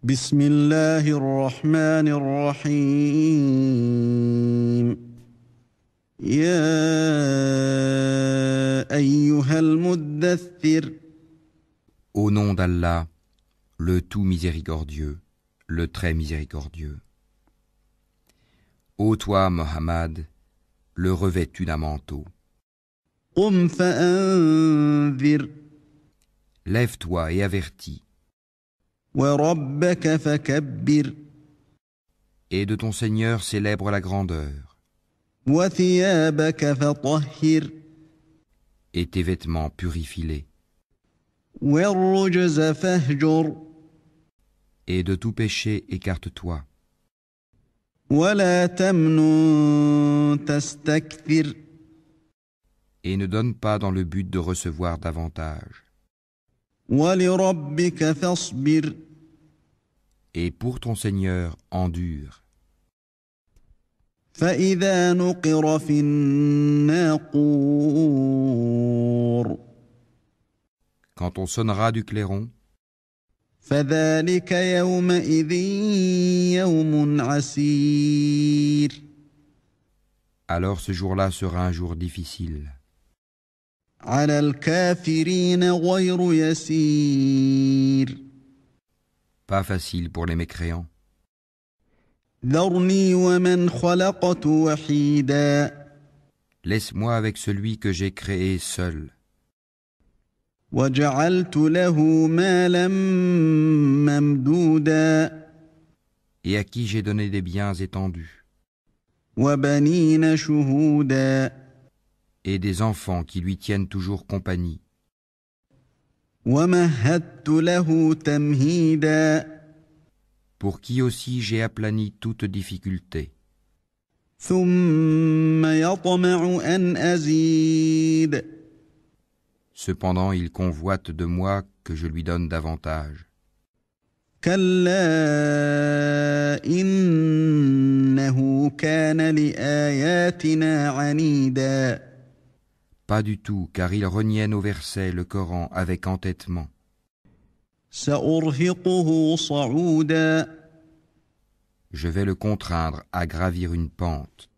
بسم الله الرحمن الرحيم يا أيها المدثر Au nom d'Allah, le tout miséricordieux, le très miséricordieux. Ô toi, Mohammed, le revêtu d'un manteau, قم فأنذر lève-toi et avertis, وربك فكبر et de ton Seigneur célèbre la grandeur, وثيابك فطهر et tes vêtements purifie-les, والرجز فاهجر et de tout péché écarte-toi, ولا تمنن تستكثر et ne donne pas dans le but de recevoir davantage. ولربك فاصبر Et pour ton Seigneur, endure. فإذا نقر في الناقور Quand on sonnera du clairon, فذلك يومئذ يوم عسير alors ce jour-là sera un jour difficile. على الكافرين غير يسير Pas facile pour les mécréants. ذرني ومن خلقت وحيدا Laisse-moi avec celui que j'ai créé seul, وجعلت له مالا ممدودا et à qui j'ai donné des biens étendus, وبنين شهودا et des enfants qui lui tiennent toujours compagnie, ومهدت له تمهيدا pour qui aussi j'ai aplani toute difficulté. ثم يطمع أن أزيد Cependant il convoite de moi que je lui donne davantage. كلا إنه كان لآياتنا عنيدا Pas du tout, car il reniait nos versets, le Coran, avec entêtement. سأرهقه صعودا Je vais le contraindre à gravir une pente.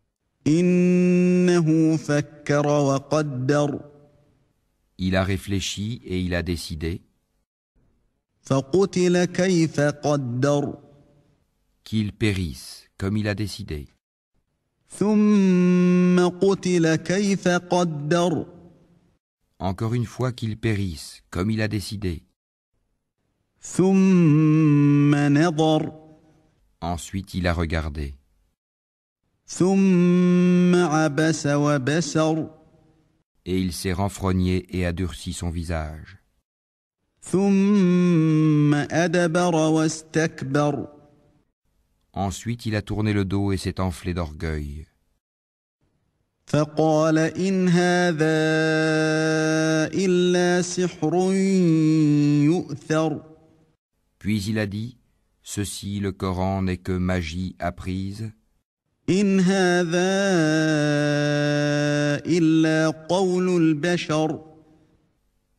إنه فكر وقدر Il a réfléchi et il a décidé فقتل كيف قدر qu'il périsse, comme il a décidé. ثم قتل كيف قدر Encore une fois qu'il périsse, comme il a décidé. ثم نظر Ensuite il a regardé. ثم عبس وبسر Et il s'est renfrogné et a durci son visage. ثم أدبر واستكبر Ensuite il a tourné le dos et s'est enflé d'orgueil. فقال إن هذا إلا سحر يؤثر Puis il a dit, ceci, le Coran, n'est que magie apprise. إن هذا إلا قول البشر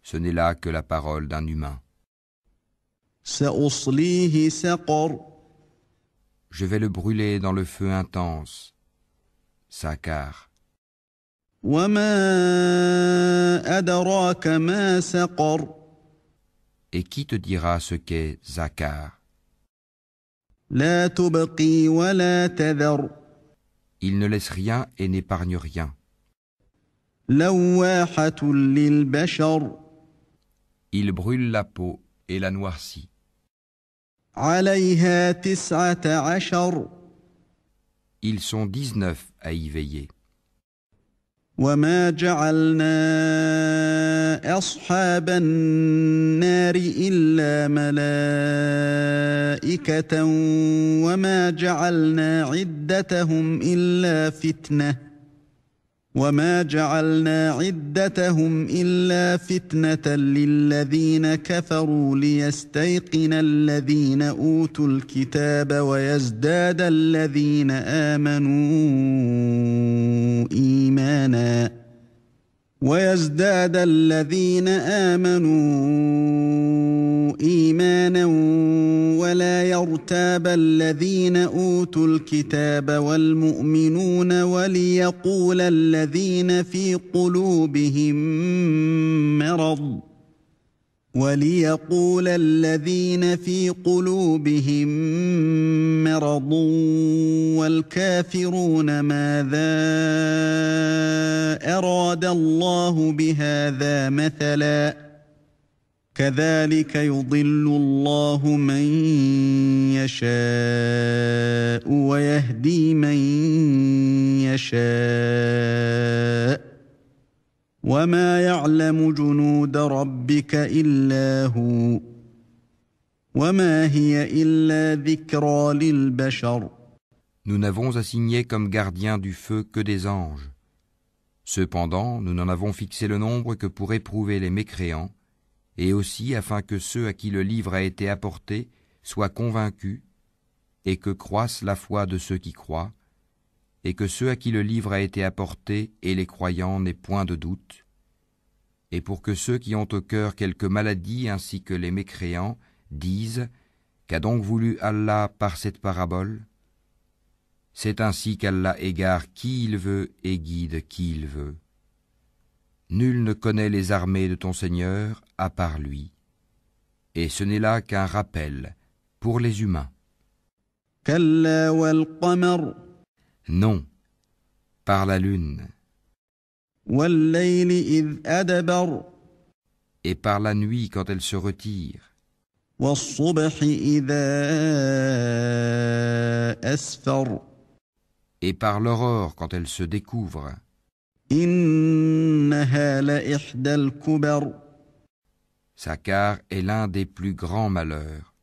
Ce n'est là que la parole d'un humain. سأصليه سقر Je vais le brûler dans le feu intense. Sakar. وما أدراك ما سقر Et qui te dira ce qu'est Zakar? لا تبقي ولا تذر Il ne laisse rien et n'épargne rien. لواحة للبشر Il brûle la peau et la noircit. عليها 19 Ils sont 19 à y veiller. وما جعلنا أصحاب النار إلا ملائكة وما جعلنا عدتهم إلا فتنة للذين كفروا ليستيقن الذين أوتوا الكتاب ويزداد الذين آمنوا إيمانا ويزداد الذين آمنوا إيمانا ولا يرتاب الذين أوتوا الكتاب والمؤمنون وليقول الذين في قلوبهم مرض والكافرون ماذا أراد الله بهذا مثلا كذلك يضل الله من يشاء ويهدي من يشاء وما يعلم جنود ربك إلا هو وما هي إلا ذكرى للبشر. Nous n'avons assigné comme gardiens du feu que des anges. Cependant, nous n'en avons fixé le nombre que pour éprouver les mécréants, et aussi afin que ceux à qui le livre a été apporté soient convaincus, et que croisse la foi de ceux qui croient, et que ceux à qui le livre a été apporté et les croyants n'aient point de doute, et pour que ceux qui ont au cœur quelque maladie ainsi que les mécréants disent « Qu'a donc voulu Allah par cette parabole ?» C'est ainsi qu'Allah égare qui il veut et guide qui il veut. Nul ne connaît les armées de ton Seigneur à part lui. Et ce n'est là qu'un rappel pour les humains. Non, par la lune. Et par la nuit quand elle se retire. Et par l'aurore quand elle se découvre. Sa car est l'un des plus grands malheurs.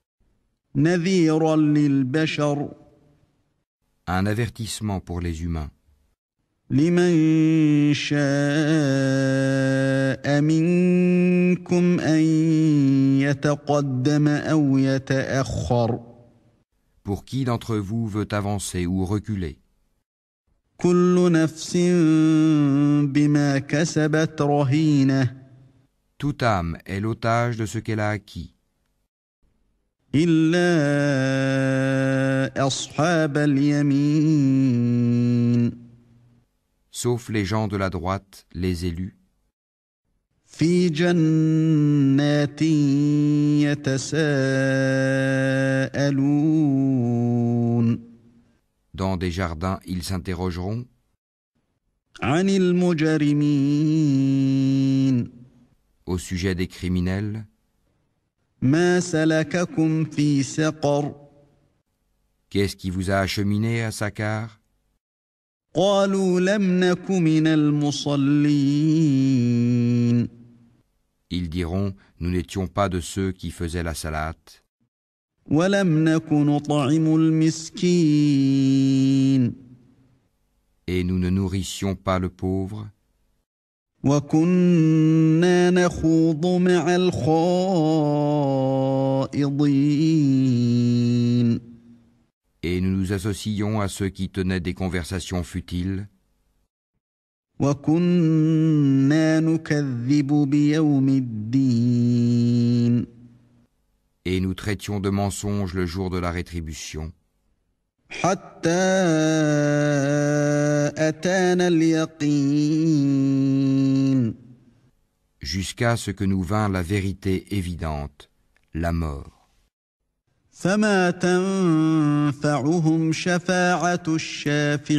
Un avertissement pour les humains. لمن شاء منكم أن يتقدم أو يتأخر. Pour qui d'entre vous veut avancer ou reculer? كل نفس بما كسبت رهينة. Toute âme est l'otage de ce qu'elle a acquis. إلا أصحاب اليمين. Sauf les gens de la droite, les élus. في جنات يتساءلون. Dans des jardins, ils s'interrogeront. عن المجرمين. Au sujet des criminels. ما سلككم في سقر. Qu'est-ce qui vous a acheminé à Sakar? قالوا لم نك من المصلين. Ils diront, nous n'étions pas de ceux qui faisaient la salate. ولم نك نطعم المسكين. Et nous ne nourrissions pas le pauvre. وكنا نخوض مع الخائضين. Et nous nous associons à ceux qui tenaient des conversations futiles. وكنا نكذب بيوم الدين. Et nous traitions de mensonges le jour de la rétribution. حتى أتانا اليقين. Jusqu'à ce que nous vint la vérité évidente, la mort. فما تنفعهم شفاعة الشافعين.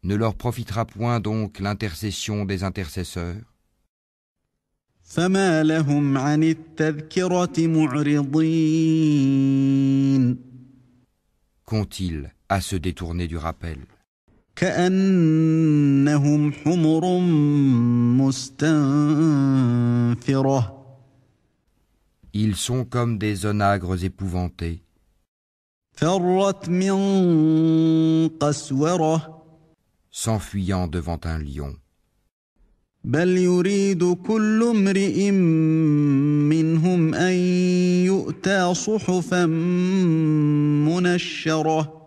Ne leur profitera point donc l'intercession des intercesseurs. فما لهم عن التذكرة معرضين. Qu'ont-ils à se détourner du rappel? كأنهم حمر مستنفرة. Ils sont comme des onagres épouvantés. فرت من قسورة. S'enfuyant devant un lion. بل يريد كل امرئ منهم أن يؤتى صحفا منشرة.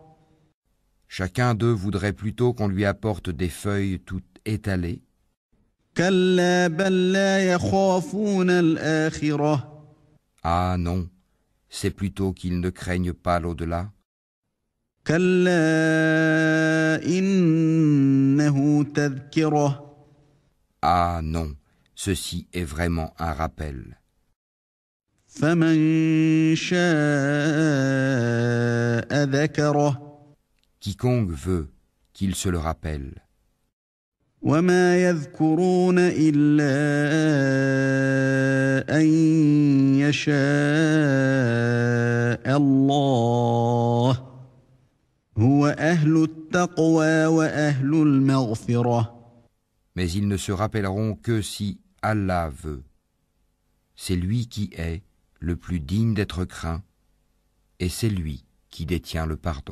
Chacun d'eux voudrait plutôt qu'on lui apporte des feuilles toutes étalées. كلا بل لا يخافون الآخرة Ah non, c'est plutôt qu'ils ne craignent pas l'au-delà. كلا إنه تذكرة Ah non, ceci est vraiment un rappel. فمن شاء ذكره Quiconque veut qu'il se le rappelle. وما يذكرون إلا أن يشاء الله هو أهل التقوى وأهل المغفرة Mais ils ne se rappelleront que si Allah veut. C'est lui qui est le plus digne d'être craint, et c'est lui qui détient le pardon.